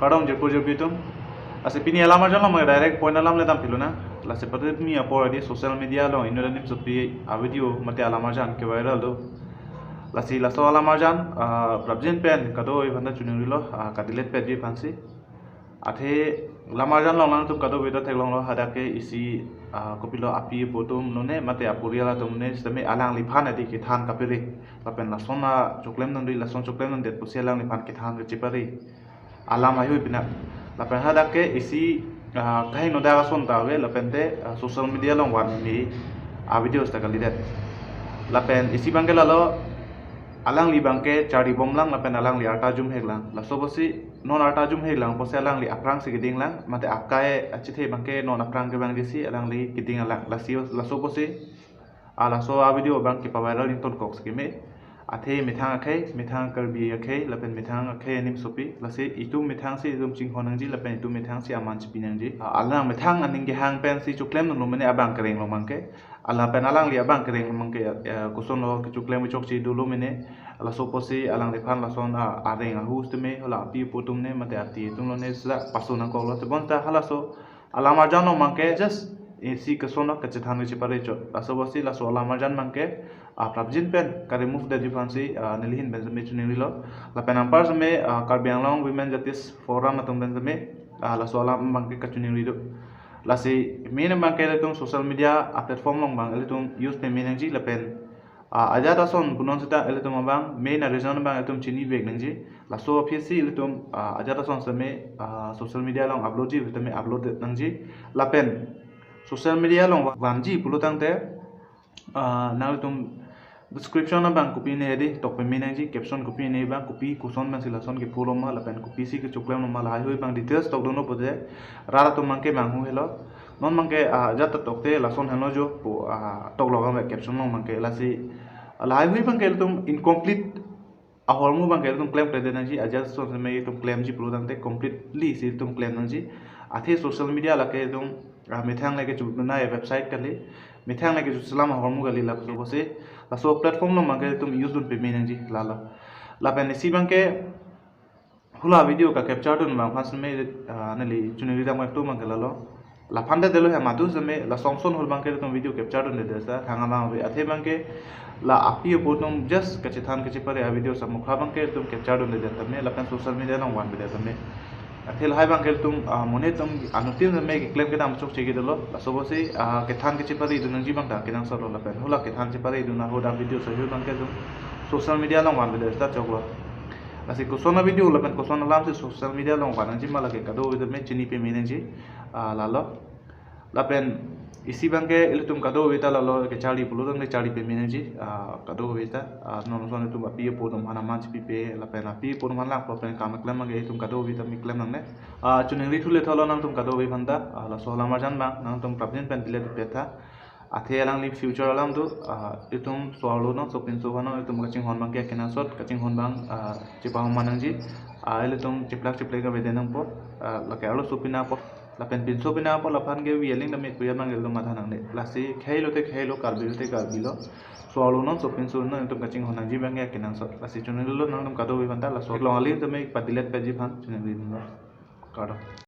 kadang je pujo bitum ase pini alama jalo mo direct point alam le dam piluna la se pade mi apor di social media lo ino nim so pi a video mate alama jan ke viral do la si la so alama jan prabjin pen kado ibanda chunuri lo kadilet pe di fansi athe lama jan lo nang tum kado beta theklong lo hadake isi kopilo api botum none mate apuria la tumne stame alang li phan adi ki than kapiri lapen la sona choklem nang ri la son choklem nang det pusialang li phan ki than ke chipari alam ayu bina lapen hadake isi kai no da son tawe lapen te social media long wan ni a video sta kalidet lapen isi bangela lo alang li bangke cari bomlang lapen alang li ata jum heglang la sobosi non ata jum heglang pose alang li aprang si giding lang mate akai achithe bangke non aprang ke bang disi alang li giding alang la si la sobosi ala so a video bang ki pa viral in ton koks kime athe mithang karbi akai lapen mithang akai nim sopi la se itu mithang si zum ching honang ji lapen itu mithang si aman chipinang ji alang mithang aning ge hang pen si chuklem no mene abang kereng lo mangke ala pen alang li abang kereng mangke kuson lo ke chuklem chok chi dulu mene ala soposi alang le phan la son areng hus te me la pi putum ne mate ati tum lo ne sla pasuna ko lo te bonta hala so alama jano mangke just isi kesona ke cethan chi pare cho la sobosi la so alama jan mangke prabjin pen ka remove the difference nelihin benjame chunili lo la pen ampar me karbiang long women justice forum atung benjame la so alam mangke ka chunili do la si main mangke le tung social media platform long bang le tung use pe meaning ji la pen ajata son bunon sita le tung bang main reason bang tum chini beg nang ji la so pc le tum ajata son same social media long upload ji tame upload nang ji la pen social media long wanji pulutang te na tum description bang copy ne di tok pe minang ji caption copy ne bang copy kuson bang silason ke pulom ma la pen copy si ke chuklem ma la hoi bang details tok dono pode rara tum mangke bang hu hello non mangke jata tok te la son hello jo tok logam caption long mangke la si la hoi bang ke tum incomplete ahormu bang ke tum claim pre de ji aja so me tum claim ji pulutang te completely si tum claim nang ji athe social media la ke tum mithang leke chu na website kali mithang leke chu salam hormu gali la so bose la so platform no mangke tum use dun pe menang ji la pen si bangke hula video ka capture dun bang phas me nali chuniri dam tu mangke la lo la phande delo he madu me la somson hol bangke tum video capture dun de sa thanga ma be athe bangke la api botum just kache than kache pare a video sa mukha bangke tum capture dun de tame la pen social media no wan be tame athil hai bangkel tum mone tum anutil me claim ke dam chok chegi delo la sobosi ke than ke chipari du nang jibang ta ke nang solo la pen hula ke than chipari du na hoda video sa hu bangke tum social media long wan bele sta choklo asi kusona video la pen kusona lam se social media long wan ji mala ke kado with me chini pe menen ji la lo la pen isi bangke ilitum kado wita la lo ke chali pulu dang chali pe menen ji kado wita non son tum api po dum hana manch pi pe la pen api po man la po pen kam klem ge tum kado wita mi klem nang ne chuning ri thule tholo nang tum kado wi phanda la so la marjan bang nang tum prabjin pen dile pe tha athe alang li future alam tu itum swalo no so pin so bano itum kaching hon bang ke kena sot kaching hon bang chipa manang ji ilitum chiplak ga vedenang po la ke alo supina po la pen pin so pina po la phan ge wi eling na me kuya mang el ma thanang ne la si khailo te khailo karbil te karbilo swalo no so pin so no itum kaching hon ji bang ke kena sot la si chunilo nang tum kado wi banda la so lo ali te me patilet pe ji phan chunili no kado